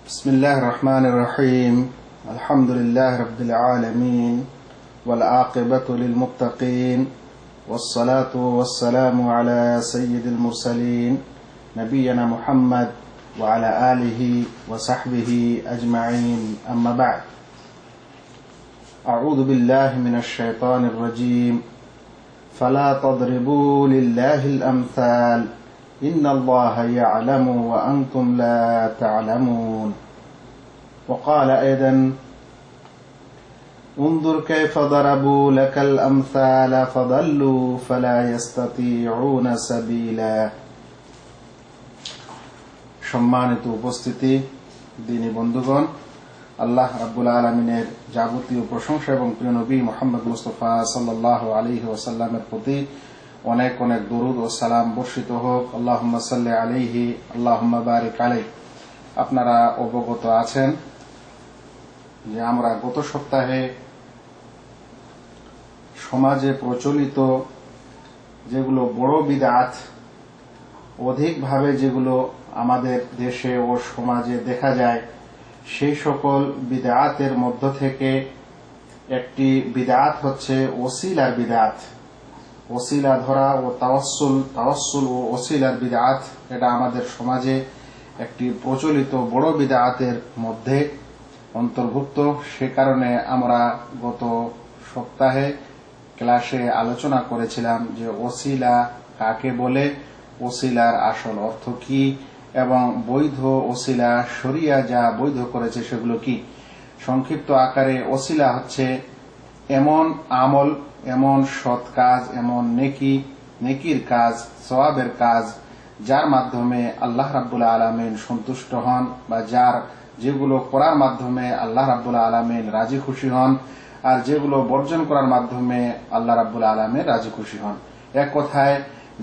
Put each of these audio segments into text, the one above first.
بسم الله الرحمن الرحيم الحمد لله رب العالمين والعاقبة للمتقين والصلاة والسلام على سيد المرسلين نبينا محمد وعلى آله وصحبه أجمعين أما بعد أعوذ بالله من الشيطان الرجيم فلا تضربوا لله الأمثال إن الله يعلم وأنتم لا تعلمون وقال أيضا انظر كيف ضربوا لك الأمثال فضلوا فلا يستطيعون سبيلا সম্মানিত উপস্থিতি দিনী বন্ধুগণ, আল্লাহ রাব্বুল আলামিনের যাবতীয় প্রশংসা এবং প্রিয় নবী মুহাম্মদ মুস্তাফা সাল্লাল্লাহু আলাইহি ওয়াসাল্লামের প্রতি অনেক অনেক দরুদ ও সালাম বর্ষিত হোক। আল্লাহুম্মা সাল্লি আলাইহি আল্লাহুম্মা বারিক আলাইহি। আপনারা অবগত আছেন যে আমরা গত সপ্তাহে সমাজে প্রচলিত যেগুলো বড় বিদআত, অধিকভাবে যেগুলো আমাদের দেশে ও সমাজে দেখা যায়, সেই সকল বিদআতের মধ্য থেকে একটি বিদআত হচ্ছে ওসিলার বিদআত। ওসিলা ধরা ও তাওয়াসসুল ও ওসিলার বিদআত, এটা আমাদের সমাজে একটি প্রচলিত বড় বিদআতের মধ্যে অন্তর্ভুক্ত। সে কারণে আমরা গত সপ্তাহে ক্লাসে আলোচনা করেছিলাম যে ওসিলা কাকে বলে, ওসিলার আসল অর্থ কি, এবং বৈধ ওসিলা শরিয়া যা বৈধ করেছে সেগুলো কি। সংক্ষিপ্ত আকারে ওসিলা হচ্ছে এমন আমল, এমন সৎ কাজ, এমন নেকির কাজ, সওয়াবের কাজ যার মাধ্যমে আল্লাহ রাব্বুল আলামিন সন্তুষ্ট হন, বা যেগুলো করার মাধ্যমে আল্লাহ রাব্বুল আলামিন রাজি খুশি হন, আর যেগুলো বর্জন করার মাধ্যমে আল্লাহ রাব্বুল আলামিন রাজি খুশি হন। এক কথায়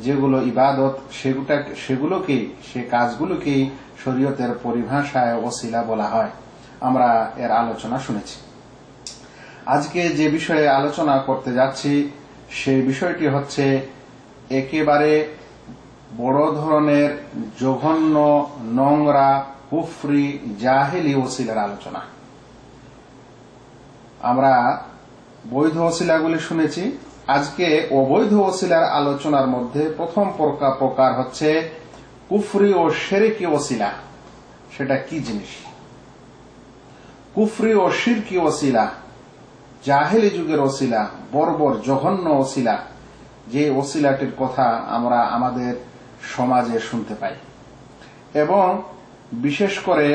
যেগুলো ইবাদত, সেগুলোকেই, সে কাজগুলোকেই শরীয়তের পরিভাষায় ওসিলা বলা হয়। আমরা এর আলোচনা শুনেছি। আজকে যে বিষয়ে আলোচনা করতে যাচ্ছি সেই বিষয়টি হচ্ছে একেবারে বড় ধরনের জঘন্য, নোংরা, কুফরি, জাহেলি ওসিলার আলোচনা। আমরা বৈধ ওসিলাগুলি শুনেছি, আজকে অবৈধ ওসিলার আলোচনার মধ্যে প্রথম প্রকার হচ্ছে কুফরি ও শিরকি ওসিলা। সেটা কি জিনিস? কুফরি ও শিরকি ওসিলা, জাহেলি যুগের ওসিলা, বর্বর জঘন্য ওসিলা, যে ওসিলাটির কথা আমরা আমাদের সমাজে শুনতে পাই, এবং বিশেষ করে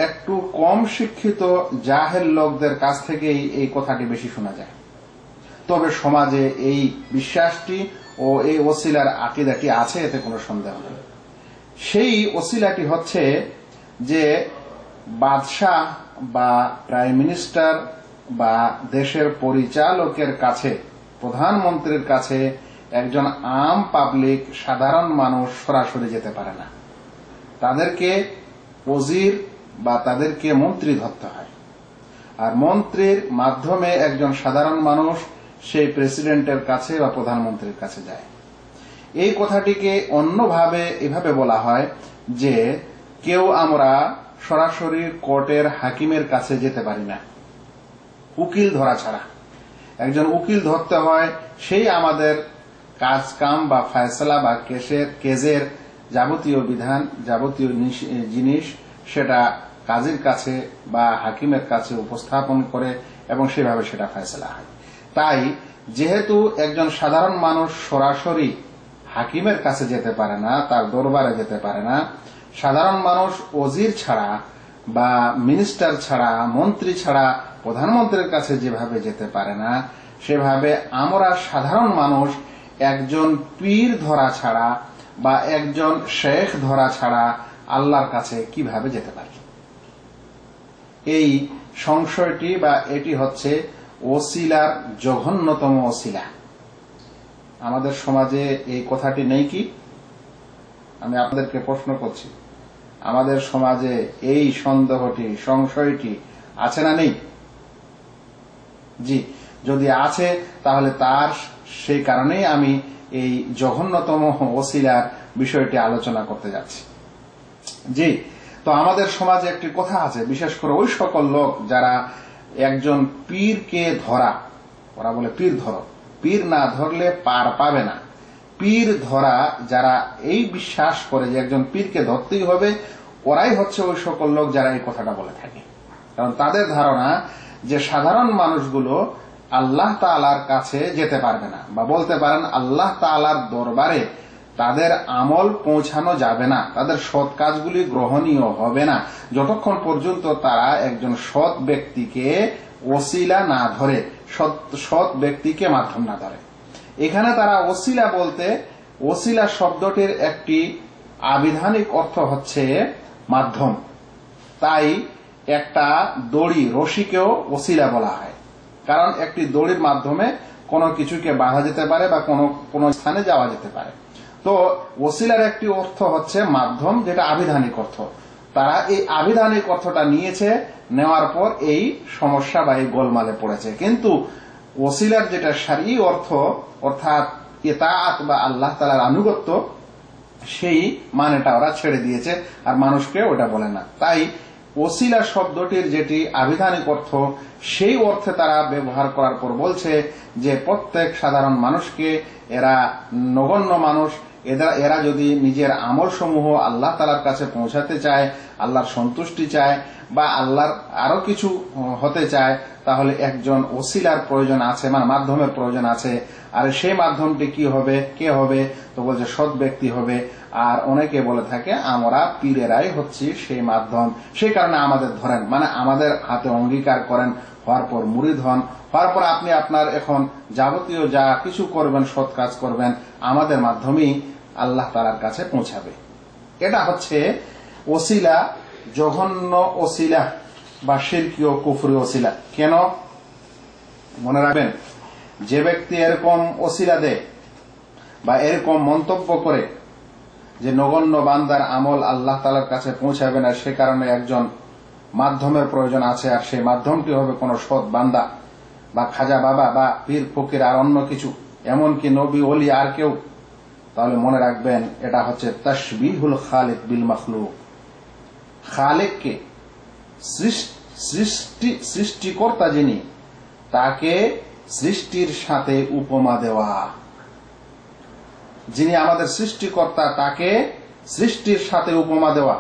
একটু কম শিক্ষিত জাহেল লোকদের কাছ থেকেই এই কথাটি বেশি শোনা যায়। তবে সমাজে এই বিশ্বাসটি ও এই ওসিলার আকীদাটি আছে, এতে কোনো সন্দেহ নেই। সেই ওসিলাটি হচ্ছে যে বাদশাহ বা প্রাইম মিনিস্টার বা দেশের পরিচালকের কাছে, প্রধানমন্ত্রীর কাছে একজন আম পাবলিক, সাধারণ মানুষ সরাসরি যেতে পারে না। তাদেরকে ওজির বা তাদেরকে মন্ত্রী ধরতে হয়, আর মন্ত্রীর মাধ্যমে একজন সাধারণ মানুষ সেই প্রেসিডেন্টের কাছে বা প্রধানমন্ত্রীর কাছে যায়। এই কথাটিকে অন্যভাবে এভাবে বলা হয় যে কেউ আমরা সরাসরি কোর্টের হাকিমের কাছে যেতে পারি না উকিল ধরা ছাড়া। একজন উকিল ধরতে হয়, সেই আমাদের কাজ কাম বা ফয়সালা বা কেজের যাবতীয় বিধান, যাবতীয় জিনিস সেটা কাজীর কাছে বা হাকিমের কাছে উপস্থাপন করে এবং সেভাবে সেটা ফয়সালা হয়। তাই যেহেতু একজন সাধারণ মানুষ সরাসরি হাকিমের কাছে যেতে পারে না, তার দরবারে যেতে পারে না, সাধারণ মানুষ ওজির ছাড়া বা মিনিস্টার ছাড়া, মন্ত্রী ছাড়া প্রধানমন্ত্রীর কাছে যেভাবে যেতে পারে না, সেভাবে আমরা সাধারণ মানুষ একজন পীর ধরা ছাড়া বা একজন শেখ ধরা ছাড়া আল্লাহর কাছে কিভাবে যেতে পারি? এই সংশয়টি বা এটি হচ্ছে ওসিলার জঘন্যতম ওসিলা। আমাদের সমাজে এই কথাটি নেই কি? আমি আপনাদেরকে প্রশ্ন করছি, আমাদের সমাজে এই সন্দেহটি, সংশয়টি আছে না নেই? জি, যদি আছে তাহলে তার সেই কারণেই আমি এই জঘন্যতম ওসিলার বিষয়টি আলোচনা করতে যাচ্ছি। জি, তো আমাদের সমাজে একটি কথা আছে, বিশেষ করে ওই সকল লোক যারা একজন পীরকে ধরা, ওরা বলে পীর ধরো, পীর না ধরলে পার পাবে না। পীর ধরা যারা এই বিশ্বাস করে যে একজন পীরকে ধরতেই হবে, ওরাই হচ্ছে ওই সকল লোক যারা এই কথাটা বলে থাকে। কারণ তাদের ধারণা যে সাধারণ মানুষগুলো আল্লাহ তাআলার কাছে যেতে পারবে না, বা বলতে পারেন আল্লাহ তাআলার দরবারে তাদের আমল পৌঁছানো যাবে না, তাদের সৎ কাজগুলি গ্রহণীয় হবে না যতক্ষণ পর্যন্ত তারা একজন সৎ ব্যক্তিকে ওসিলা না ধরে, সৎ ব্যক্তিকে মাধ্যম না ধরে। এখানে তারা ওসিলা বলতে, ওসিলা শব্দটির একটি আবিধানিক অর্থ হচ্ছে মাধ্যম। তাই একটা দড়ি, রশিকেও ওসিলা বলা হয়, কারণ একটি দড়ির মাধ্যমে কোনো কিছুকে বাঁধা যেতে পারে বা কোনো স্থানে যাওয়া যেতে পারে। তো ওসিলার একটি অর্থ হচ্ছে মাধ্যম, যেটা আবিধানিক অর্থ। তারা এই আবিধানিক অর্থটা নিয়েছে, নেওয়ার পর এই সমস্যা বা এই গোলমালে পড়েছে। কিন্তু ওসিলার যেটা শারঈ অর্থ, অর্থাৎ ইতাআত বা আল্লাহ তাআলার আনুগত্য, সেই মানেটা ওরা ছেড়ে দিয়েছে, আর মানুষকে ওটা বলে না। তাই ওসিলা শব্দটির যেটি আবিধানিক অর্থ, সেই অর্থে তারা ব্যবহার করার পর বলছে যে প্রত্যেক সাধারণ মানুষকে, এরা নগণ্য মানুষ, এরা যদি নিজের আমল সমূহ আল্লাহ তাআলার কাছে পৌঁছাতে চায়, আল্লাহর সন্তুষ্টি চায় বা আল্লাহর আরো কিছু হতে চায়, তাহলে একজন ওসিলার প্রয়োজন আছে, মানে মাধ্যমের প্রয়োজন আছে। আর সেই মাধ্যমটি কি হবে, কে হবে? তো বলছে সৎ ব্যক্তি হবে। আর অনেকে বলে থাকে আমরা পীরেরাই হচ্ছি সেই মাধ্যম, সেই কারণে আমাদের ধরেন, মানে আমাদের হাতে অঙ্গীকার করেন, হওয়ার পর মুরিদ হন, হওয়ার পর আপনি আপনার এখন যাবতীয় যা কিছু করবেন, সৎ কাজ করবেন, আমাদের মাধ্যমেই আল্লাহ তাআলার কাছে পৌঁছাবে। এটা হচ্ছে ওসিলা, জঘন্য ওসিলা বা শিরকি ও কুফরি ওসিলা। কেন? মনে রাখবেন, যে ব্যক্তি এরকম ওসিলা দেয় বা এরকম মন্তব্য করে যে নগণ্য বান্দার আমল আল্লাহ তাআলার কাছে পৌঁছাবে না, সে কারণে একজন মাধ্যমের প্রয়োজন আছে, আর সেই মাধ্যমটি হবে কোন সৎ বান্দা বা খাজা বাবা বা পীর ফকির আর অন্য কিছু, এমনকি নবী ওলি আর কেউ, তাহলে মনে রাখবেন এটা হচ্ছে তাশবিহুল খালিক বিল মাখলুক। খালেককে, সৃষ্টিকর্তা যিনি, তাকে সৃষ্টির সাথে উপমা দেওয়া। যিনি আমাদের সৃষ্টিকর্তা, তাকে সৃষ্টির সাথে উপমা দেওয়া,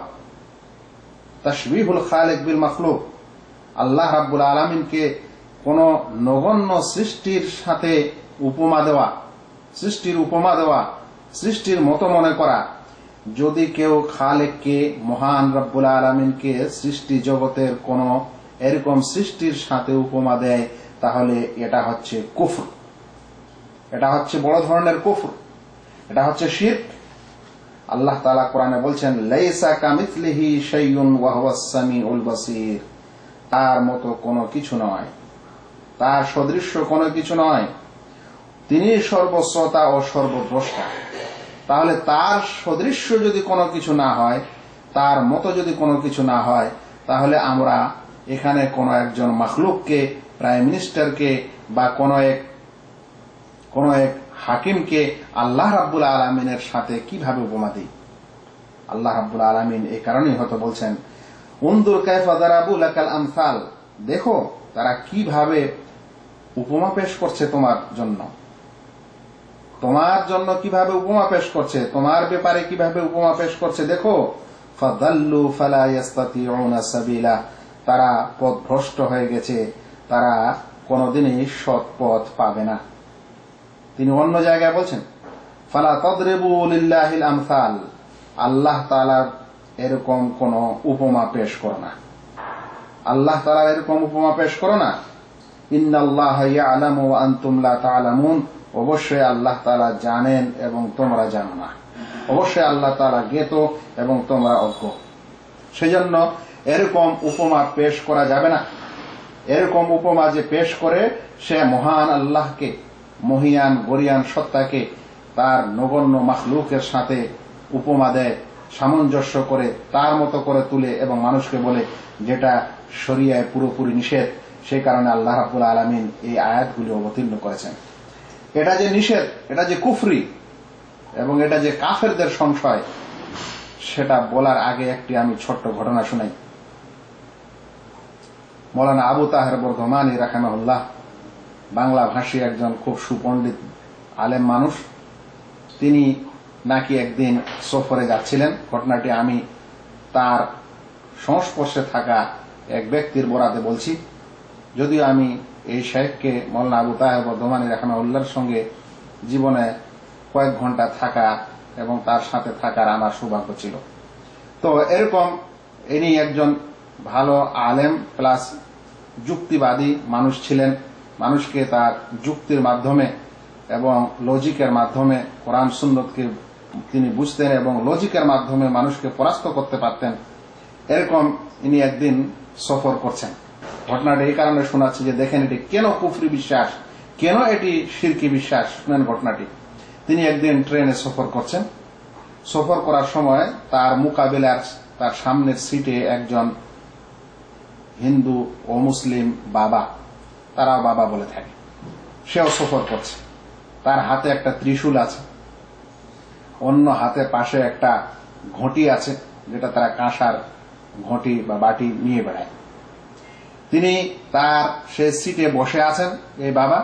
তাশবিহুল খালিক বিল মাখলুক। আল্লাহ রাব্বুল আলামিনকে কোন নগণ্য সৃষ্টির সাথে উপমা দেওয়া, সৃষ্টির উপমা দেওয়া, সৃষ্টির মতো মনে করা। যদি কেউ খালেককে, মহান রব্বুল আলামিনকে সৃষ্টি জগতের কোন এরকম সৃষ্টির সাথে উপমা দেয়, তাহলে এটা হচ্ছে কুফর, এটা হচ্ছে বড় ধরনের কুফর, এটা হচ্ছে শিরক। আল্লাহ তাআলা কোরআনে বলছেন, লাইসা কামিথলিহি শাইউন ওয়া হুয়াস সামিউল বাসীর। তার মতো কোনো কিছু নয়, তার সদৃশ্য কোনো কিছু নয়, তিনি সর্বশ্রোতা ও সর্বদ্রষ্টা। তাহলে তার সদৃশ্য যদি কোনো কিছু না হয়, তার মতো যদি কোনো কিছু না হয়, তাহলে আমরা এখানে কোন একজন মাখলুককে, প্রাইম মিনিস্টারকে বা কোন এক হাকিমকে আল্লাহ রাব্বুল আলামিনের সাথে কিভাবে উপমা দিই? আল্লাহ রাব্বুল আলামিন এই কারণেই হয়তো বলছেন, উনদুর কাইফা দারাবু লাকাল আমসাল, দেখো তারা কিভাবে উপমা পেশ করছে তোমার জন্য, তোমার জন্য কিভাবে উপমা পেশ করছে, তোমার ব্যাপারে কিভাবে উপমা পেশ করছে দেখো। ফাদাল্লু ফালা ইস্তাতিউনা সাবিলা, তারা পথভ্রষ্ট হয়ে গেছে, তারা কোনদিনই সৎ পথ পাবে না। তিনি অন্য জায়গায় বলছেন, ফালা তাদরিবু লিল্লাহিল আমসাল, আল্লাহ তাআলার এরকম কোন উপমা পেশ করো না, আল্লাহ তাআলার এরকম উপমা পেশ করো না। ইন্নাল্লাহা ইয়ালামু ওয়া আনতুম লা তা'লামুন, অবশ্যই আল্লাহ তাআলা জানেন এবং তোমরা জানো না, অবশ্যই আল্লাহ তাআলা জ্ঞাত এবং তোমরা অজ্ঞ। সেজন্য এরকম উপমা পেশ করা যাবে না। এরকম উপমা যে পেশ করে, সে মহান আল্লাহকে, মহিয়ান গরিয়ান সত্তাকে তার নগণ্য মাখলুকের সাথে উপমা দেয়, সামঞ্জস্য করে, তার মতো করে তুলে এবং মানুষকে বলে, যেটা শরিয়ায় পুরোপুরি নিষেধ। সেই কারণে আল্লাহ রাব্বুল আলামিন এই আয়াতগুলি অবতীর্ণ করেছেন। এটা যে নিষেধ, এটা যে কুফরি এবং এটা যে কাফেরদের সংশয়, সেটা বলার আগে একটি আমি ছোট্ট ঘটনা শুনাই। মৌলানা আবু তাহের বর্ধমানী রাহিমাহুল্লাহ বাংলা ভাষী একজন খুব সুপণ্ডিত আলেম মানুষ। তিনি নাকি একদিন সফরে যাচ্ছিলেন। ঘটনাটি আমি তার সংস্পর্শে থাকা এক ব্যক্তির বরাতে বলছি, যদিও আমি এই শেখকে মৌলানা আবু তাহের বর্ধমানী রাহিমাহুল্লাহর সঙ্গে জীবনে কয়েক ঘন্টা থাকা এবং তার সাথে থাকার আমার সৌভাগ্য ছিল। তো এরকম ইনি একজন ভালো আলেম প্লাস যুক্তিবাদী মানুষ ছিলেন। মানুষকে তার যুক্তির মাধ্যমে এবং লজিকের মাধ্যমে কোরআন সুন্নতকে তিনি বুঝতেন এবং লজিকের মাধ্যমে মানুষকে পরাস্ত করতে পারতেন। এরকম ইনি একদিন সফর করছেন। ঘটনাটা এই কারণে শোনাচ্ছি যে দেখেন এটি কেন কুফরি বিশ্বাস, কেন এটি শিরকি বিশ্বাস। শুনেন ঘটনাটি। তিনি একদিন ট্রেনে সফর করছেন। সফর করার সময় তার মোকাবিলার তার সামনের সিটে একজন হিন্দু ও মুসলিম বাবা, তারাও বাবা বলে থাকে, সেও সফর করছে। তার হাতে একটা ত্রিশূল আছে, অন্য হাতে পাশে একটা ঘটি আছে, যেটা তারা কাঁসার ঘটি বা বাটি নিয়ে বেড়ায়। তিনি তার সে সিটে বসে আছেন এই বাবা।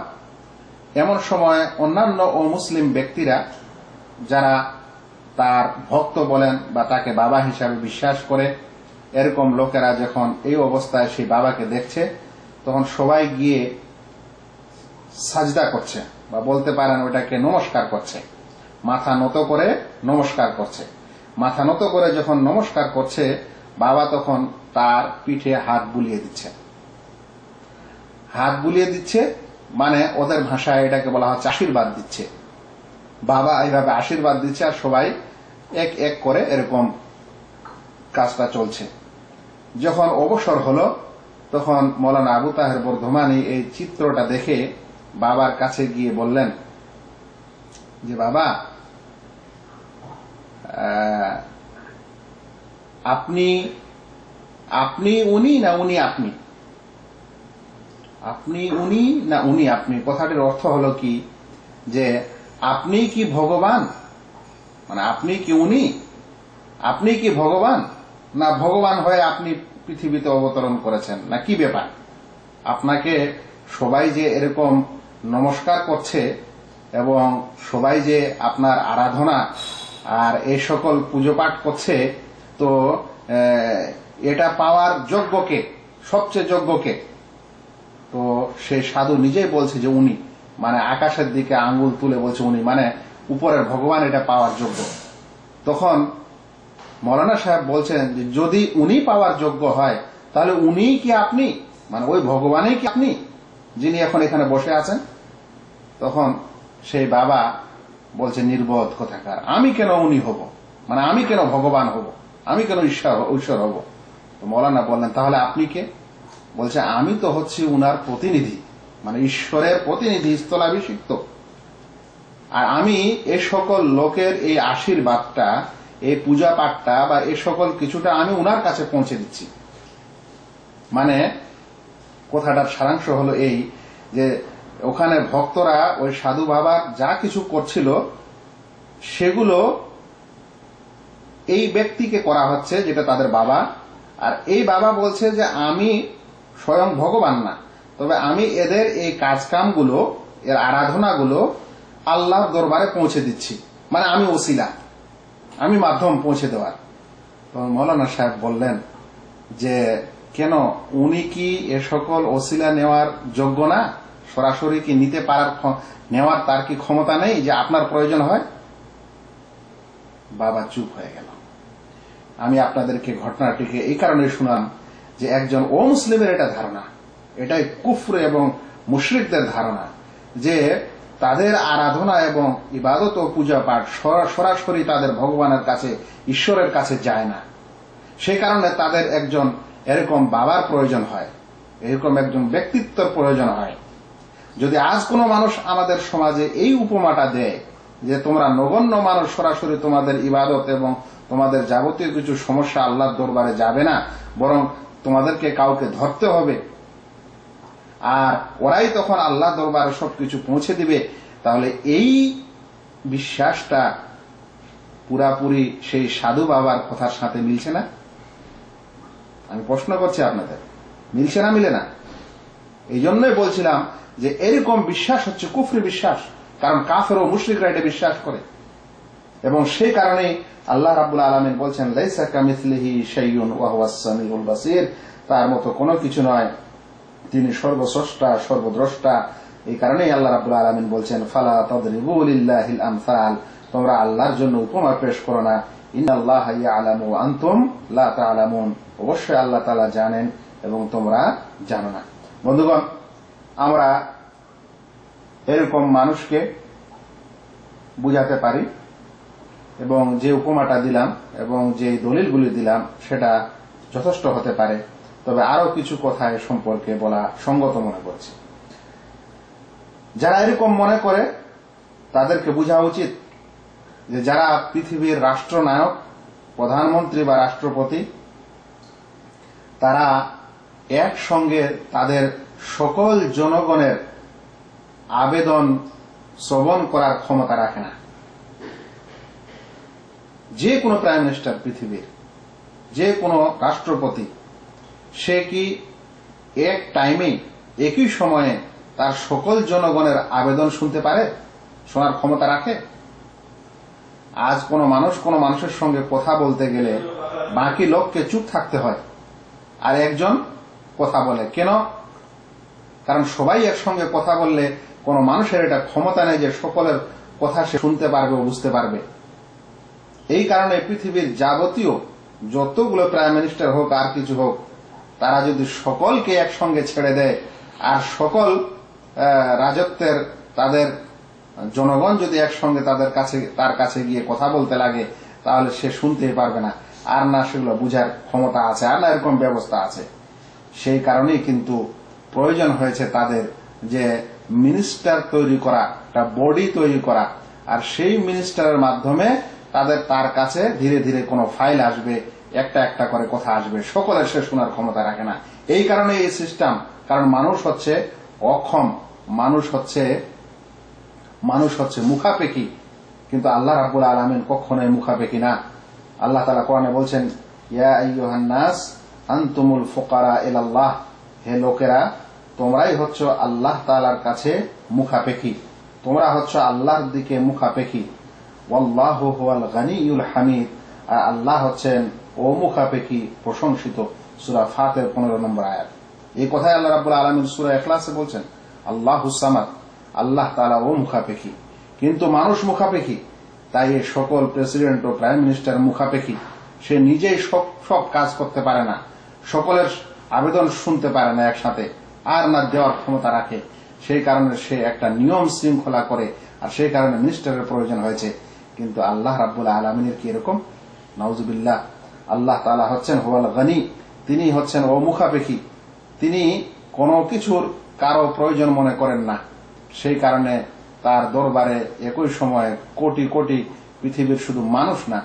এমন সময় অন্যান্য ও মুসলিম ব্যক্তিরা যারা তার ভক্ত বলেন বা তাকে বাবা হিসাবে বিশ্বাস করে, এরকম লোকেরা যখন এই অবস্থায় সেই বাবাকে দেখছে, তখন সবাই গিয়ে সাজদা করছে বা বলতে পারেন ওটাকে নমস্কার করছে। মাথা নত করে নমস্কার করছে। মাথা নত করে যখন নমস্কার করছে, বাবা তখন তার পিঠে হাত বুলিয়ে দিচ্ছে। হাত বুলিয়ে দিচ্ছে মানে ওদের ভাষায় এটাকে বলা হচ্ছে আশীর্বাদ দিচ্ছে। বাবা এইভাবে আশীর্বাদ দিচ্ছে আর সবাই এক এক করে এরকম কাজটা চলছে। যখন অবসর হলো, তখন মৌলানা আবু তাহের বর্ধমানী এই চিত্রটা দেখে বাবার কাছে গিয়ে বললেন যে বাবা, আপনি আপনি উনি না উনি আপনি? আপনি উনি না উনি আপনি? কথাটির অর্থ হলো কি যে আপনি কি ভগবান, মানে আপনি কি উনি, আপনি কি ভগবান, না ভগবান হয়ে আপনি পৃথিবীতে অবতরণ করেছেন, না কি ব্যাপার? আপনাকে সবাই যে এরকম নমস্কার করছে এবং সবাই যে আপনার আরাধনা আর এই সকল পুজো পাঠ করছে, তো এটা পাওয়ার যোগ্যকে, সবচেয়ে যোগ্যকে? তো সেই সাধু নিজেই বলছে যে উনি, মানে আকাশের দিকে আঙ্গুল তুলে বলছে উনি, মানে উপরের ভগবান এটা পাওয়ার যোগ্য। তখন মৌলানা সাহেব বলছেন যে যদি উনি পাওয়ার যোগ্য হয়, তাহলে উনি কি আপনি, মানে ওই ভগবানই কি আপনি যিনি এখন এখানে বসে আছেন? তখন সেই বাবা বলছে নির্বোধ কোথাকার, আমি কেন উনি হব, মানে আমি কেন ভগবান হব, আমি কেন ঈশ্বর হব? তো মৌলানা বললেন তাহলে আপনি কে? বলছে আমি তো হচ্ছি উনার প্রতিনিধি, মানে ঈশ্বরের প্রতিনিধি, স্থলাভিষিক্ত। আর আমি এ সকল লোকের এই আশীর্বাদটা, এই পূজা পাঠটা বা এ সকল কিছুটা আমি উনার কাছে পৌঁছে দিচ্ছি। মানে কথাটার সারাংশ হলো এই যে ওখানে ভক্তরা ওই সাধু বাবা যা কিছু করছিল সেগুলো এই ব্যক্তিকে করা হচ্ছে, যেটা তাদের বাবা। আর এই বাবা বলছে যে আমি স্বয়ং ভগবান না, তবে আমি এদের এই কাজকামগুলো, এর আরাধনাগুলো আল্লাহর দরবারে পৌঁছে দিচ্ছি, মানে আমি ওসিলা, আমি মাধ্যম পৌঁছে দেওয়ার। তো মৌলানা সাহেব বললেন যে কেন, উনি কি এ সকল ওসিলা নেওয়ার যোগ্য না? সরাসরি কি নিতে পারার, নেওয়ার তার কি ক্ষমতা নেই যে আপনার প্রয়োজন হয়? বাবা চুপ হয়ে গেল। আমি আপনাদেরকে ঘটনাটিকে এই কারণে শুনলাম যে একজন ও মুসলিমের এটা ধারণা, এটাই কুফর এবং মুশরিকদের ধারণা যে তাদের আরাধনা এবং ইবাদত ও পূজা পাঠ সরাসরি তাদের ভগবানের কাছে, ঈশ্বরের কাছে যায় না। সেই কারণে তাদের একজন এরকম বাবার প্রয়োজন হয়, এরকম একজন ব্যক্তিত্বের প্রয়োজন হয়। যদি আজ কোনো মানুষ আমাদের সমাজে এই উপমাটা দেয় যে তোমরা নগণ্য মানুষ সরাসরি তোমাদের ইবাদত এবং তোমাদের যাবতীয় কিছু সমস্যা আল্লাহর দরবারে যাবে না, বরং তোমাদেরকে কাউকে ধরতে হবে, আর ওরাই তখন আল্লাহ দরবারে সবকিছু পৌঁছে দিবে, তাহলে এই বিশ্বাসটা পুরাপুরি সেই সাধু বাবার কথার সাথে মিলছে না? আমি প্রশ্ন করছি আপনাদের, মিলছে না মিলে না? এই জন্যই বলছিলাম যে এরকম বিশ্বাস হচ্ছে কুফরি বিশ্বাস, কারণ কাফের ও মুশরিকরা এটা বিশ্বাস করে। এবং সেই কারণেই আল্লাহ রাব্বুল আলামিন বলছেন লাইসা কামিসলিহি শাইউন ওয়া হুয়াস সামিউল বাসীর, তার মতো কোনো কিছু নয়, তিনি সর্বস্রষ্টা সর্বদ্রষ্টা। এই কারণেই আল্লাহ রাব্বুল আলামিন বলছেন ফালা তাদরিবু লিল্লাহিল আমসাল, তোমরা আল্লাহর জন্য উপমা পেশ করো না। ইন্নাল্লাহা ইয়ালামু ওয়া আনতুম লা তা'লামুন, অবশ্যই আল্লাহ তাআলা জানেন এবং তোমরা জানো না। বন্ধুগণ, আমরা এরকম মানুষকে বুঝাতে পারি এবং যে উপমাটা দিলাম এবং যে দলিলগুলি দিলাম সেটা যথেষ্ট হতে পারে, তবে আরো কিছু কথা এ সম্পর্কে বলা সঙ্গত মনে করছি। যারা এরকম মনে করে তাদেরকে বোঝা উচিত যে যারা পৃথিবীর রাষ্ট্রনায়ক, প্রধানমন্ত্রী বা রাষ্ট্রপতি, তারা একসঙ্গে তাদের সকল জনগণের আবেদন শ্রবণ করার ক্ষমতা রাখে না। যে কোনো প্রাইম মিনিস্টার, পৃথিবীর যে কোনো রাষ্ট্রপতি, সে কি এক টাইমে একই সময়ে তার সকল জনগণের আবেদন শুনতে পারে, শোনার ক্ষমতা রাখে? আজ কোনো মানুষের সঙ্গে কথা বলতে গেলে বাকি লোককে চুপ থাকতে হয়, আর একজন কথা বলে কেন? কারণ সবাই একসঙ্গে কথা বললে কোনো মানুষের এটা ক্ষমতা নেই যে সকলের কথা সে শুনতে পারবে ও বুঝতে পারবে। এই কারণে পৃথিবীর যাবতীয় যতগুলো প্রাইম মিনিস্টার হোক আর কিছু হোক, তারা যদি সকলকে একসঙ্গে ছেড়ে দেয় আর সকল রাজত্বের তাদের জনগণ যদি একসঙ্গে তার কাছে গিয়ে কথা বলতে লাগে, তাহলে সে শুনতেই পারবে না, আর না সেগুলো বুঝার ক্ষমতা আছে, আর না এরকম ব্যবস্থা আছে। সেই কারণেই কিন্তু প্রয়োজন হয়েছে তাদের যে মিনিস্টার তৈরি করা, একটা বডি তৈরি করা, আর সেই মিনিস্টারের মাধ্যমে তার কাছে ধীরে ধীরে কোনো ফাইল আসবে, একটা একটা করে কথা আসবে, সকলের সে শোনার ক্ষমতা রাখে না। এই কারণে এই সিস্টেম, কারণ মানুষ হচ্ছে অক্ষম, মানুষ হচ্ছে মুখাপেক্ষী, কিন্তু আল্লাহ রাব্বুল আলামিন কখনোই মুখাপেক্ষী না। আল্লাহ তাআলা কোরআনে বলছেন ইয়া আইয়ুহান নাস আনতুমুল ফুকারা ইলাল্লাহ, হে লোকেরা, তোমরাই হচ্ছে আল্লাহ তাআলার কাছে মুখাপেক্ষী, তোমরা হচ্ছে আল্লাহর দিকে মুখাপেক্ষী। ওয়াল্লাহু হুয়াল গানিয়ুল হামিদ, আর আল্লাহ হচ্ছেন অমুখাপেক্ষী প্রশংসিত। সূরা ফাতির 15 নম্বর আয়াত। এই কথাই আল্লাহ রাব্বুল আলামিন সূরা ইখলাসে বলছেন আল্লাহুস সামাদ, আল্লাহ তাআলা অমুখাপেক্ষী। কিন্তু মানুষ মুখাপেক্ষী, তাই এই সকল প্রেসিডেন্ট ও প্রাইম মিনিস্টার মুখাপেক্ষী। সে নিজেই সব কাজ করতে পারে না, সকলের আবেদন শুনতে পারে না একসাথে, আর না দেওয়ার ক্ষমতা রাখে। সেই কারণে সে একটা নিয়ম শৃঙ্খলা করে, আর সেই কারণে মিনিস্টারের প্রয়োজন হয়েছে। কিন্তু আল্লাহ রাব্বুল আলামিনের কি এরকম? নাউজুবিল্লাহ। আল্লাহ তাআলা হচ্ছেন হুয়াল গানি, তিনি হচ্ছেন অমুখাপেক্ষী, তিনি কোনো কিছুর কারো প্রয়োজন মনে করেন না। সেই কারণে তার দরবারে একই সময়ে কোটি কোটি পৃথিবীর শুধু মানুষ না,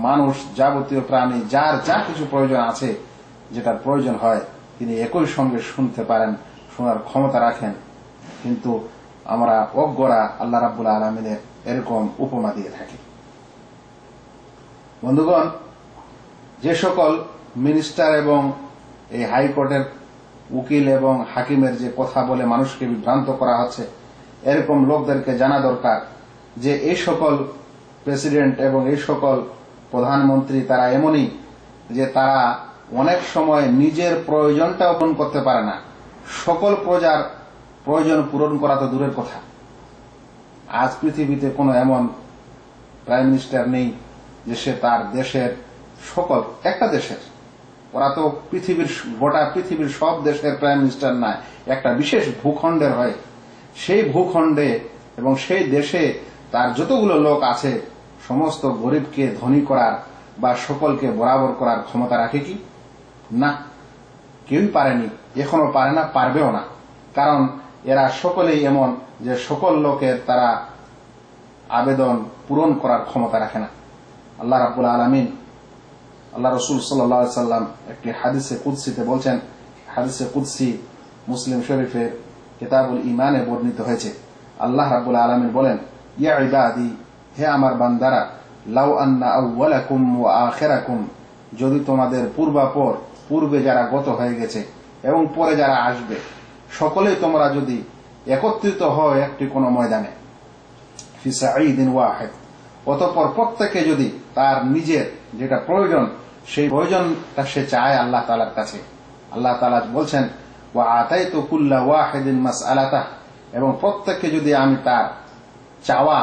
মানুষ যাবতীয় প্রাণী যার যা কিছু প্রয়োজন আছে, যেটার প্রয়োজন হয়, তিনি একই সঙ্গে শুনতে পারেন, শোনার ক্ষমতা রাখেন। কিন্তু আমরা অজ্ঞরা আল্লাহ রাব্বুল আলামিনের এরকম উপমা দিয়ে থাকি। বন্ধুগণ, যে সকল মিনিস্টার এবং এই হাইকোর্টের উকিল এবং হাকিমের যে কথা বলে মানুষকে বিভ্রান্ত করা হচ্ছে, এরকম লোকদেরকে জানা দরকার যে এই সকল প্রেসিডেন্ট এবং এই সকল প্রধানমন্ত্রী তারা এমনই যে তারা অনেক সময় নিজের প্রয়োজনটাও পূরণ করতে পারে না, সকল প্রজার প্রয়োজন পূরণ করা তো দূরের কথা। আজ পৃথিবীতে কোনো এমন প্রাইম মিনিস্টার নেই যে সে তার দেশের সকল, একটা দেশের, ওরা তো গোটা পৃথিবীর সব দেশের প্রাইম মিনিস্টার না, একটা বিশেষ ভূখণ্ডের হয়। সেই ভূখণ্ডে এবং সেই দেশে তার যতগুলো লোক আছে, সমস্ত গরিবকে ধনী করার বা সকলকে বরাবর করার ক্ষমতা রাখে কি? না, কেউই পারেনি, এখনো পারে না, পারবেও না। কারণ এরা সকলেই এমন যে সকল লোকের তারা আবেদন পূরণ করার ক্ষমতা রাখে না। আল্লাহ রাব্বুল আলামিন, আল্লাহ রাসূল সাল্লাল্লাহু আলাইহি সাল্লাম একটি হাদিসে কুদসিতে বলছেন, হাদিসে কুদসি মুসলিম শরীফের কিতাবুল ঈমানে বর্ণিত হয়েছে। আল্লাহ রাব্বুল আলামিন বলেন ইয়া ইবাদি, হে আমার বান্দারা, লাউ আন্না আউওয়ালাকুম ওয়া আখিরাকুম, যদি তোমাদের পূর্বাপর, পূর্বে যারা গত হয়ে গেছে এবং পরে যারা আসবে, সকলেই তোমরা যদি একত্রিত হয় একটি কোনো ময়দানে, ফি সাঈদিন ওয়াহিদ, অতঃপর প্রত্যেকে যদি তার নিজের যেটা প্রয়োজন সেই প্রয়োজনটা সে চায় আল্লাহ তাআলার কাছে। আল্লাহ তাআলা বলছেন, ওয়া আতাইতু কুল্লা ওয়াহিদিন মাসআলাতাহ, এবং প্রত্যেককে যদি আমি তার চাওয়া,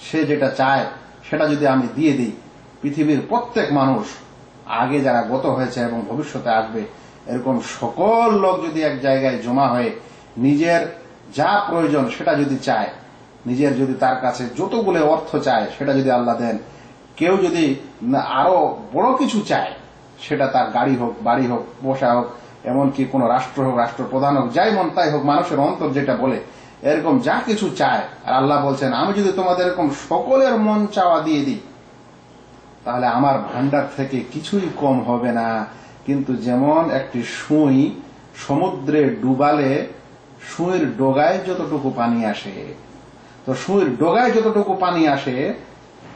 সে যেটা চায় সেটা যদি আমি দিয়ে দিই, পৃথিবীর প্রত্যেক মানুষ, আগে যারা গত হয়েছে এবং ভবিষ্যতে আসবে, এরকম সকল লোক যদি এক জায়গায় জমা হয়ে নিজের যা প্রয়োজন সেটা যদি চায়, নিজের যদি তার কাছে যতগুলো অর্থ চায় সেটা যদি আল্লাহ দেন, কেউ যদি আরো বড় কিছু চায়, সেটা তার গাড়ি হোক, বাড়ি হোক, পোষা হোক, এমনকি কোন রাষ্ট্র হোক, রাষ্ট্রপ্রধান হোক, যাই মন তাই হোক, মানুষের অন্তর যেটা বলে, এরকম যা কিছু চায়, আর আল্লাহ বলছেন আমি যদি তোমাদের এরকম সকলের মন চাওয়া দিয়ে দিই, তাহলে আমার ভান্ডার থেকে কিছুই কম হবে না। কিন্তু যেমন একটি সুই সমুদ্রে ডুবালে সুইর ডগায় যতটুকু পানি আসে, তো সুইর ডগায় যতটুকু পানি আসে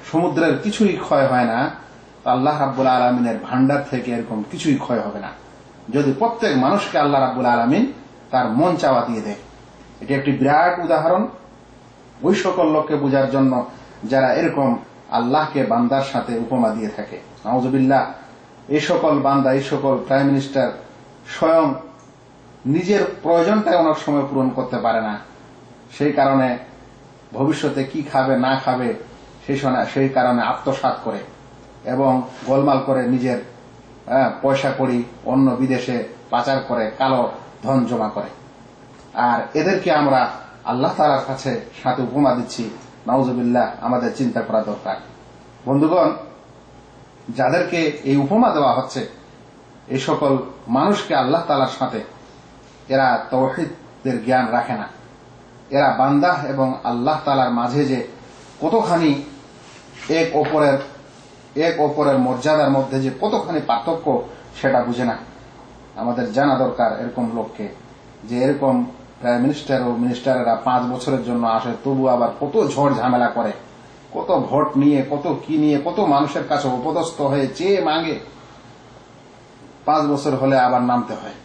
সমুদ্রের কিছুই ক্ষয় হয় না, আল্লাহ রাব্বুল আলামিনের ভান্ডার থেকে এরকম কিছুই ক্ষয় হবে না, যদি প্রত্যেক মানুষকে আল্লাহ রাব্বুল আলামিন তার মন চাওয়া দিয়ে দেয়। এটি একটি বিরাট উদাহরণ ওই সকল লোককে বোঝার জন্য যারা এরকম আল্লাহকে বান্দার সাথে উপমা দিয়ে থাকে। নাউজুবিল্লাহ, এই সকল বান্দা, এই সকল প্রাইম মিনিস্টার স্বয়ং নিজের প্রয়োজনটাই অনেক সময় পূরণ করতে পারে না, সেই কারণে ভবিষ্যতে কি খাবে না খাবে সেই কারণে আত্মসাৎ করে এবং গোলমাল করে নিজের পয়সা কড়ি অন্য বিদেশে পাচার করে, কালো ধন জমা করে। আর এদেরকে আমরা আল্লাহ তাআলার কাছে সাথে উপমা দিচ্ছি। নাউজুবিল্লাহ, আমাদের চিন্তা করা দরকার। বন্ধুগণ, যাদেরকে এই উপমা দেওয়া হচ্ছে, এই সকল মানুষকে আল্লাহ তাআলার সাথে এরা তাওহীদের জ্ঞান রাখে না, এরা বান্দা এবং আল্লাহ তাআলার মাঝে যে কতখানি এক অপরের মর্যাদার মধ্যে যে কতখানি পার্থক্য সেটা বুঝে না। আমাদের জানা দরকার এরকম লোককে, যে এরকম প্রাইম মিনিস্টার ও মিনিস্টারেরা 5 বছরের জন্য আসে, তবু আবার কত ঝড় ঝামেলা করে, কত ভোট নিয়ে, কত কি নিয়ে, কত মানুষের কাছে উপদস্থ হয়ে চেয়ে মাগে, 5 বছর হলে আবার নামতে হয়,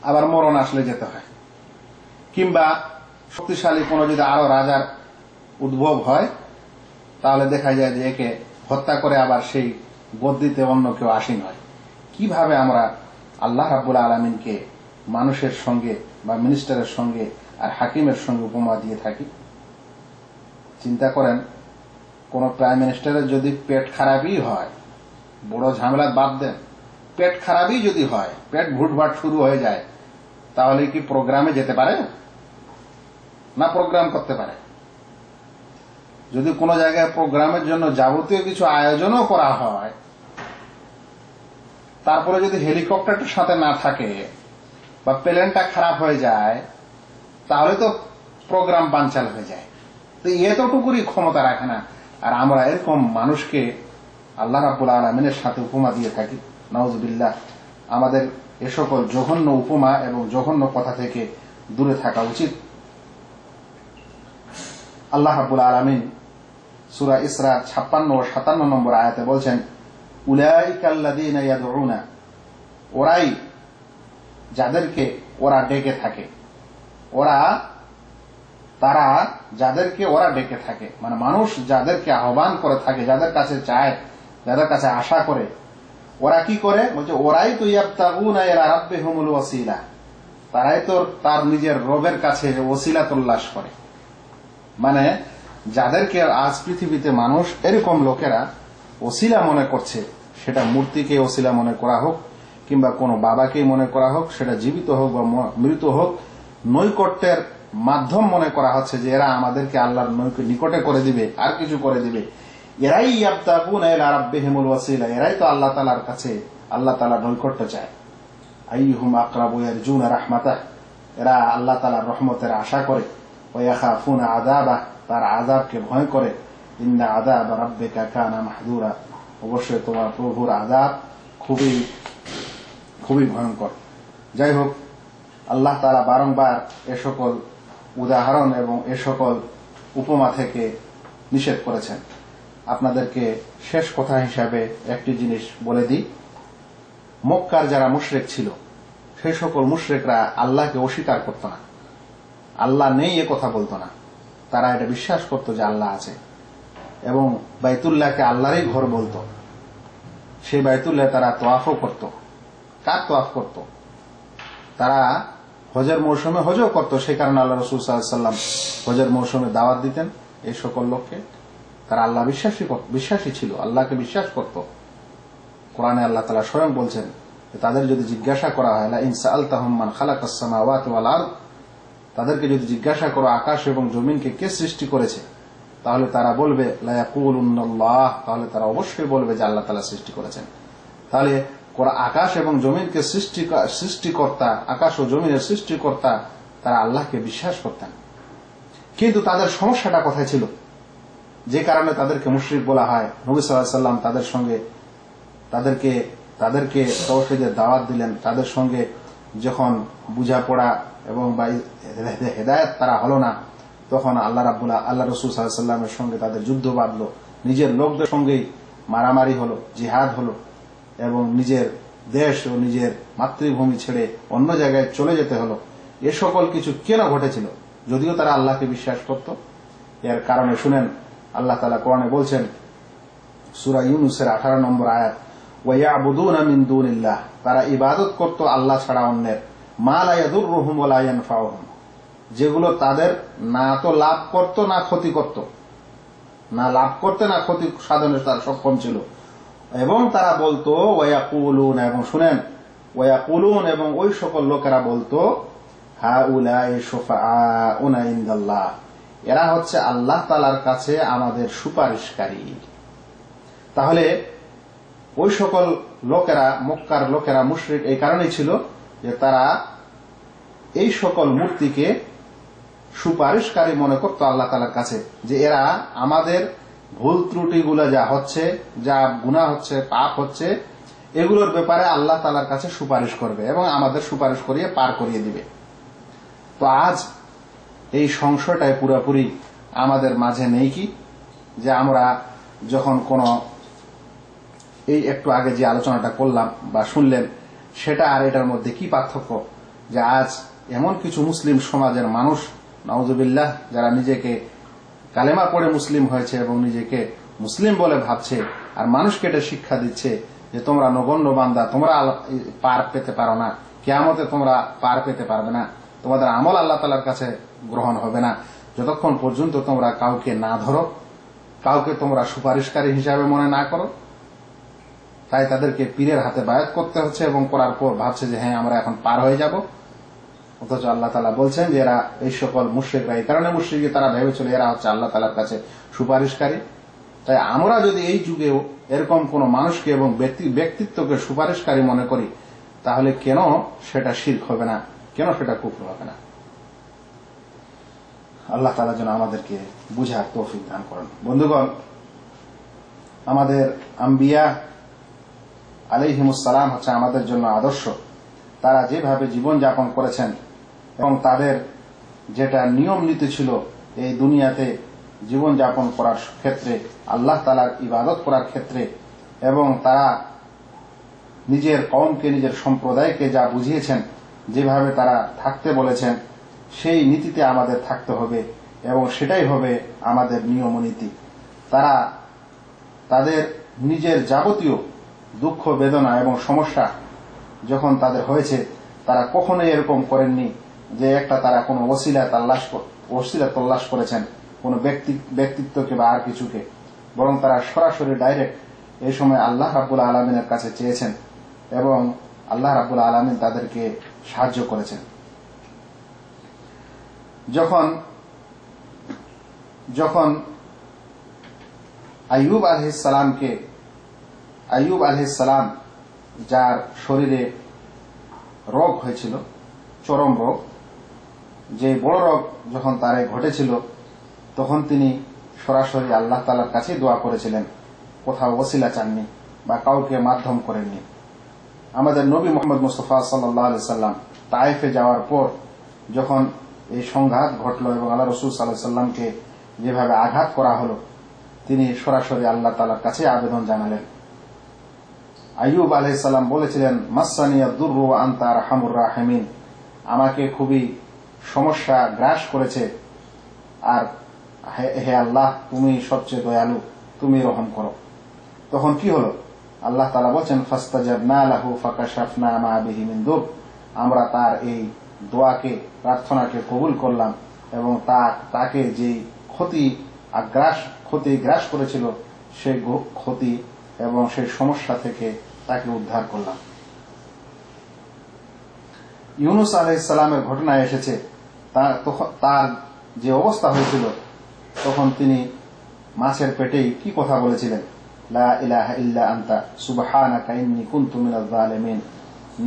আবার মরণ আসলে যেতে হয়। কিংবা শক্তিশালী কোন যদি আরো রাজার উদ্ভব হয়, তাহলে দেখা যায় যে একে হত্যা করে আবার সেই গদ্দিতে অন্য কেউ আসীন হয়। কিভাবে আমরা আল্লাহ রাব্বুল আলামিনকে মানুষের সঙ্গে বা মিনিস্টারের সঙ্গে আর হাকিমের সঙ্গে উপমা দিয়ে থাকি। চিন্তা করেন, কোন প্রাইম মিনিস্টারের যদি পেট খারাপই হয়, বড় ঝামেলা বাদ দেন, পেট খারাপই যদি হয়, পেট ভুটভাট শুরু হয়ে যায়, তাহলে কি প্রোগ্রামে যেতে পারে না প্রোগ্রাম করতে পারে? যদি কোন জায়গায় প্রোগ্রামের জন্য যাবতীয় কিছু আয়োজনও করা হয়, তারপরে যদি হেলিকপ্টারটার সাথে না থাকে বা প্লেনটা খারাপ হয়ে যায়, তাহলে তো প্রোগ্রাম বানচাল হয়ে যায়। তো এতটুকুরই ক্ষমতা রাখে না। আর আমরা এরকম মানুষকে আল্লাহ রাব্বুল আলামিনের সাথে উপমা দিয়ে থাকি। নাউজুবিল্লাহ, আমাদের এ সকল জঘন্য উপমা এবং জঘন্য কথা থেকে দূরে থাকা উচিত। আল্লাহ রাব্বুল আলামিন সূরা ইসরা 56 ও 57 নম্বর আয়াতে বলছেন, উলাইকাল্লাযীনা ইয়াদউনা, ওরাই যাদেরকে ওরা ডেকে থাকে, তারা যাদেরকে ওরা ডেকে থাকে, মানে মানুষ যাদেরকে আহ্বান করে থাকে, যাদের কাছে চায়, যাদের কাছে আশা করে, ওরা কি করে? বলছে ওরাই তো ইয়াবতাগুনা ইলা রাব্বিহিমুল ওয়াসিলা, তারাই তো তার নিজের রবের কাছে ওসিলা তল্লাশ করে। মানে যাদেরকে আজ পৃথিবীতে মানুষ এরকম লোকেরা ওসিলা মনে করছে, সেটা মূর্তিকে ওসিলা মনে করা হোক কিংবা কোনো বাবাকেই মনে করা হোক, সেটা জীবিত হোক বা মৃত হোক, নৈকট্যের মাধ্যম মনে করা হচ্ছে যে এরা আমাদেরকে আল্লাহর নিকটে করে দিবে, আর কিছু করে দিবে। এরাই ইয়াবতাগুনা ইলা রাব্বিহিমুল ওয়াসিলা, এরাই তো আল্লাহ তাআলার কাছে, আল্লাহ তাআলার নৈকট্য চায়। আইয়ুহুম আকরাবু ইয়ারজুনা রাহমাতাহ, এরা আল্লাহ তাআলার রহমতের আশা করে। ওয়া ইয়াখাফুনা আযাবাহ, তার আযাবকে ভয় করে। ইন্না আযাব রাব্বিকা কানা মাহযুরা, অবশ্যই তোমার প্রভুর আযাব খুবই খুবই ভয়ঙ্কর। যাই হোক, আল্লাহ তাআলা বারংবার এ সকল উদাহরণ এবং এ সকল উপমা থেকে নিষেধ করেছেন। আপনাদেরকে শেষ কথা হিসাবে একটি জিনিস বলে দিই। মক্কার যারা মুশরিক ছিল সেই সকল মুশরিকরা আল্লাহকে অস্বীকার করত না, আল্লাহ নেই এ কথা বলতো না। তারা এটা বিশ্বাস করত যে আল্লাহ আছে এবং বাইতুল্লাহকে আল্লাহরই ঘর বলতো। সেই বাইতুল্লাহ তারা তোয়াফও করত। কার তোয়াফ করত? তারা হজের মৌসুমে হজও করত। সেই কারণে আল্লাহ রাসূল সাল্লাল্লাহু আলাইহি ওয়াসাল্লাম হজের মৌসুমে দাওয়াত দিতেন এই সকল লোককে। তারা আল্লাহ বিশ্বাসী ছিল, আল্লাহকে বিশ্বাস করত। কোরআনে আল্লাহ তাআলা স্বয়ং বলছেন তাদের যদি জিজ্ঞাসা করা হয় লা ইন সাআলতাহুম মান খালাকাস সামাওয়াতি ওয়াল আরদ, তাদেরকে যদি জিজ্ঞাসা করো আকাশ এবং জমিনকে কে সৃষ্টি করেছে, তাহলে তারা বলবে লা ইয়াকুলুনাল্লাহ, তাহলে তারা অবশ্যই বলবে যে আল্লাহ তাআলা সৃষ্টি করেছেন। তাহলে আকাশ এবং জমিনকে সৃষ্টিকর্তা, আকাশ ও জমিনের সৃষ্টিকর্তা, তারা আল্লাহকে বিশ্বাস করতেন। কিন্তু তাদের সমস্যাটা কোথায় ছিল, যে কারণে তাদেরকে মুশরিক বলা হয়? নবী সাল্লাল্লাহু আলাইহি ওয়াসাল্লাম তাদের সঙ্গে তাদেরকে তাওহীদের দাওয়াত দিলেন। তাদের সঙ্গে যখন বুঝাপড়া এবং হেদায়েত তারা হলো না, তখন আল্লাহ রাসূল সাল্লাল্লাহু আলাইহি ওয়াসাল্লামের সঙ্গে তাদের যুদ্ধ বাঁধলো, নিজের লোকদের সঙ্গেই মারামারি হলো, জিহাদ হলো এবং নিজের দেশ ও নিজের মাতৃভূমি ছেড়ে অন্য জায়গায় চলে যেতে হলো। এ সকল কিছু কেন ঘটেছিল? যদিও তারা আল্লাহকে বিশ্বাস করত। এর কারণে শুনেন, আল্লাহ তাআলা কোরআনে বলছেন সূরা ইউনূসের 18 নম্বর আয়াত, ওয়া ইয়াবুদুনা মিন দুনিল্লাহ, তারা ইবাদত করত আল্লাহ ছাড়া অন্যের, মা লা ইয়াদুররুহুম ওয়া লা ইয়ানফাউহুম, যেগুলো তাদের না তো লাভ করত না ক্ষতি করত, না লাভ করতে না ক্ষতি সাধনে তারা সক্ষম ছিল। এবং তারা বলতো ওয়ায়াকুলুন, এবং শুনেন ওয়ায়াকুলুন, এবং ওই সকল লোকেরা বলতো হাউলাই শুফাআউনা ইনদাল্লাহ, এরা হচ্ছে আল্লাহ তাআলার কাছে আমাদের সুপারিশকারী। তাহলে ওই সকল লোকেরা, মক্কার লোকেরা মুশরিক এই কারণেই ছিল যে তারা এই সকল মূর্তিকে সুপারিশকারী মনে করত আল্লাহ তাআলার কাছে, যে এরা আমাদের ভুল ত্রুটিগুলো যা হচ্ছে, যা গুনাহ হচ্ছে, পাপ হচ্ছে, এগুলোর ব্যাপারে আল্লাহ তাআলার কাছে সুপারিশ করবে এবং আমাদের সুপারিশ করিয়ে পার করিয়ে দিবে। তো আজ এই সংশয়টাই পুরোপুরি আমাদের মাঝে নেই কি, যে আমরা যখন কোনো এই একটু আগে যে আলোচনাটা করলাম বা শুনলেন, সেটা আর এটার মধ্যে কি পার্থক্য? যে আজ এমন কিছু মুসলিম সমাজের মানুষ, নাউযুবিল্লাহ, যারা নিজেকে কালেমা পড়ে মুসলিম হয়েছে এবং নিজেকে মুসলিম বলে ভাবছে, আর মানুষকে এটা শিক্ষা দিচ্ছে যে তোমরা নগণ্য বান্দা, তোমরা পার পেতে পারো না, কিয়ামতে তোমরা পার পেতে পারবে না, তোমাদের আমল আল্লাহ তাআলার কাছে গ্রহণ হবে না যতক্ষণ পর্যন্ত তোমরা কাউকে না ধরো, কাউকে তোমরা সুপারিশকারী হিসাবে মনে না করো। তাই তাদেরকে পীরের হাতে বায়াত করতে হচ্ছে এবং করার পর ভাবছে যে হ্যাঁ আমরা এখন পার হয়ে যাব। অথচ আল্লাহ তাআলা বলছেন যে এরা, এই সকল মুশরিকরা এই কারণে মুশরিক, তারা ভেবেছিল এরা হচ্ছে আল্লাহ তাআলার কাছে সুপারিশকারী। তাই আমরা যদি এই যুগেও এরকম কোন মানুষকে এবং ব্যক্তিত্বকে সুপারিশকারী মনে করি, তাহলে কেন সেটা শিরক হবে না, কেন সেটা কুফর হবে না? আল্লাহ তাআলা যেন আমাদেরকে বুঝার তৌফিক দান করেন। বন্ধুগণ, আমাদের আম্বিয়া আলাইহিমুস সালাম হচ্ছে আমাদের জন্য আদর্শ। তারা যেভাবে জীবন যাপন করেছেন এবং তাদের যেটা নিয়ম নীতি ছিল এই দুনিয়াতে জীবন যাপন করার ক্ষেত্রে, আল্লাহ তাআলার ইবাদত করার ক্ষেত্রে, এবং তারা নিজের কওমকে, নিজের সম্প্রদায়কে যা বুঝিয়েছেন, যেভাবে তারা থাকতে বলেছেন, সেই নীতিতে আমাদের থাকতে হবে এবং সেটাই হবে আমাদের নিয়ম নীতি। তারা তাদের নিজের যাবতীয় দুঃখ, বেদনা এবং সমস্যা যখন তাদের হয়েছে, তারা কখনোই এরকম করেননি যে একটা তারা কোনো ওসিলা তল্লাশ করেছেন কোনো ব্যক্তিত্বকে বা আর কিছুকে, বরং তারা সরাসরি ডাইরেক্ট এই সময় আল্লাহ রাব্বুল আলামিনের কাছে চেয়েছেন এবং আল্লাহ রাব্বুল আলামিন তাদেরকে সাহায্য করেছেন। যখন আইয়ুব আলাইহিস সালাম যার শরীরে রোগ হয়েছিল, চরম রোগ, যে বড় রোগ যখন তারে ঘটেছিল, তখন তিনি সরাসরি আল্লাহ তাআলার কাছে দোয়া করেছিলেন, কোথাও ওসিলা চাননি বা কাউকে মাধ্যম করেননি। আমাদের নবী মুহাম্মদ মুস্তাফা সাল্লাল্লাহু আলাইহি সাল্লাম তায়েফে যাওয়ার পর যখন এই সংঘাত ঘটল এবং আল্লাহ রাসূল সাল্লাল্লাহু আলাইহি সাল্লামকে যেভাবে আঘাত করা হলো, তিনি সরাসরি আল্লাহ তাআলার কাছে আবেদন জানালেন। আইয়ুব আলাইহিস সালাম বলেছিলেন, মাসানিয়া দুররু ওয়া আনতা আরহামুর রাহিমিন, আমাকে খুবই সমস্যা গ্রাস করেছে, আর হে আল্লাহ তুমি সবচেয়ে দয়ালু, তুমি রহম করো। তখন কি হলো? আল্লাহ তাআলা বলেন, ফাস্তাজাবনা লাহু ফাকাশাফনা মা বিহি মিন দুর, আমরা তার এই দোয়াকে, প্রার্থনাকে কবুল করলাম এবং তাকে যে ক্ষতি গ্রাস করেছিল সেই ক্ষতি এবং সেই সমস্যা থেকে তাকে উদ্ধার করলাম। ইউনুস আলাইহিস সালামের ঘটনা এসেছে, তার যে অবস্থা হয়েছিল, তখন তিনি মাছের পেটেই কি কথা বলেছিলেন, লা ইলাহা ইল্লা আনতা সুবহানাকা ইন্নী কুনতু মিনাজ জালিমিন,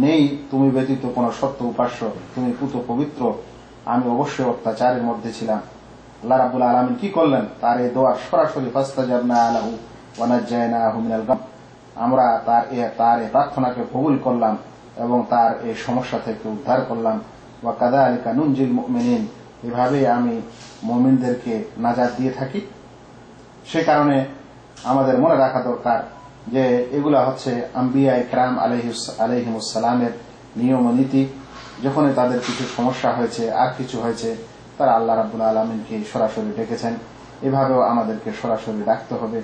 নেই তুমি ব্যতীত কোন সত্য উপাস্য, তুমি পুত পবিত্র, আমি অবশ্যই অত্যাচারের মধ্যে ছিলাম। আল্লাহ রাব্বুল আলামিন কি করলেন? তার এই দোয়া সরাসরি ফাস্তাজাবনা লাহু ওয়া নাজ্জায়নাহু মিনাল গাম, আমরা তার এই প্রার্থনাকে কবুল করলাম এবং তার এই সমস্যা থেকে উদ্ধার করলাম। ওয়া কাযালিকা নুনজিল মুমিনিন, এভাবে আমি মুমিনদেরকে নাজাত দিয়ে থাকি। সে কারণে আমাদের মনে রাখা দরকার যে এগুলা হচ্ছে আম্বিয়া ইকরাম আলাইহিমুস সালামের নিয়ম ও নীতি। যখনই তাদের কিছু সমস্যা হয়েছে, আর কিছু হয়েছে, তারা আল্লাহ রাব্বুল আলামিনকে সরাসরি ডেকেছেন। এভাবেও আমাদেরকে সরাসরি ডাকতে হবে,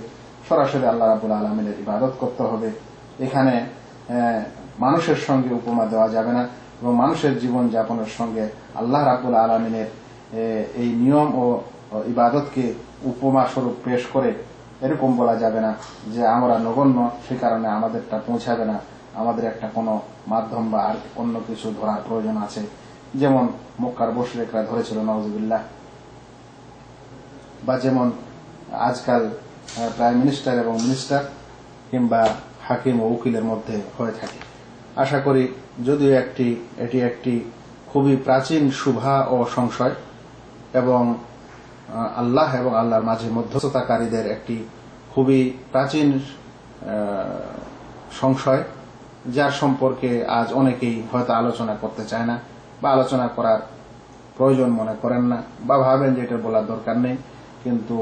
সরাসরি আল্লাহ রাব্বুল আলামিনের ইবাদত করতে হবে। এখানে মানুষের সঙ্গে উপমা দেওয়া যাবে না এবং মানুষের জীবন যাপনের সঙ্গে আল্লাহ রাব্বুল আলামিনের এই নিয়ম ও ইবাদতকে উপমা স্বরূপ পেশ করে এরকম বলা যাবে না যে আমরা নগণ্য, সে কারণে আমাদেরটা পৌঁছাবে না, আমাদের একটা কোনো মাধ্যম বা আর অন্য কিছু ধরার প্রয়োজন আছে, যেমন মক্কার মুশরিকরা ধরেছিল নাউজুবিল্লাহ, বা যেমন আজকাল প্রাইম মিনিস্টার এবং মিনিস্টার কিংবা হাকিম ও উকিলের মধ্যে হয়ে থাকে। আশা করি যদিও এটি একটি খুবই প্রাচীন শুভা ও সংশয় এবং আল্লাহ এবং আল্লাহর মাঝে মধ্যস্থতাকারীদের একটি খুবই প্রাচীন সংশয়, যার সম্পর্কে আজ অনেকেই হয়তো আলোচনা করতে চায় না বা আলোচনা করার প্রয়োজন মনে করেন না বা ভাবেন যে এটা বলার দরকার নেই। কিন্তু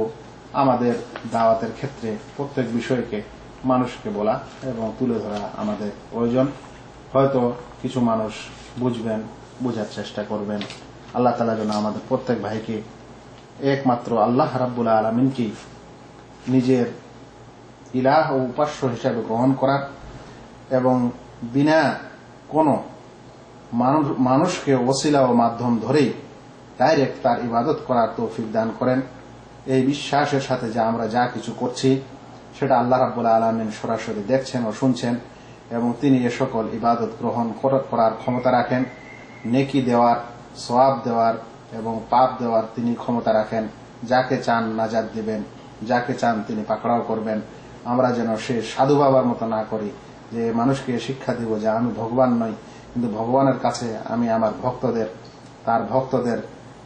আমাদের দাওয়াতের ক্ষেত্রে প্রত্যেক বিষয়কে মানুষকে বলা এবং তুলে ধরা আমাদের প্রয়োজন। হয়তো কিছু মানুষ বুঝবেন, বোঝার চেষ্টা করবেন। আল্লাহ তাআলা যেন আমাদের প্রত্যেক ভাইকে একমাত্র আল্লাহ রাব্বুল আলামিনকে নিজের ইলাহ ও উপাস্য হিসাবে গ্রহণ করার এবং বিনা কোনো মানুষকে ওসিলা ও মাধ্যম ধরেই ডাইরেক্ট তার ইবাদত করার তৌফিক দান করেন। এই বিশ্বাসের সাথে যে আমরা যা কিছু করছি সেটা আল্লাহ রাব্বুল আলামিন সরাসরি দেখছেন ও শুনছেন এবং তিনি এ সকল ইবাদত গ্রহণ করার ক্ষমতা রাখেন। নেকি দেওয়ার, সওয়াব দেওয়ার এবং পাপ দেওয়ার তিনি ক্ষমতা রাখেন। যাকে চান নাজাত দিবেন, যাকে চান তিনি পাকড়াও করবেন। আমরা যেন সে সাধু বাবার মতো না করি যে মানুষকে শিক্ষা দিব যে আমি ভগবান নই, কিন্তু ভগবানের কাছে আমি আমার তার ভক্তদের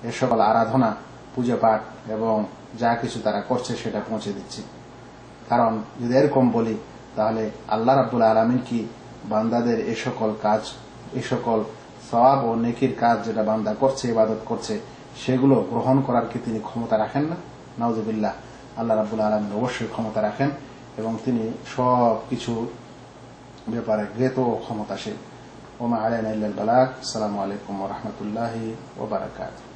এ সকল আরাধনা, পূজা পাঠ এবং যা কিছু তারা করছে সেটা পৌঁছে দিচ্ছি। কারণ যদি এরকম বলি তাহলে আল্লাহ রাব্বুল আলামিন কি বান্দাদের এই সকল কাজ, এই সকল সওয়াব ও নেকির কাজ যেটা বান্দা করছে, ইবাদত করছে, সেগুলো গ্রহণ করার কি তিনি ক্ষমতা রাখেন না? নাউজুবিল্লাহ। আল্লাহ রাব্বুল আলামিন অবশ্যই ক্ষমতা রাখেন এবং তিনি সব কিছু ব্যাপারে জ্ঞাত ও ক্ষমতাশীল। ওমা আলাইনা ইল্লাল বালাগ। আসসালামু আলাইকুম ওয়া রাহমাতুল্লাহি ওয়া বারাকাতুহু।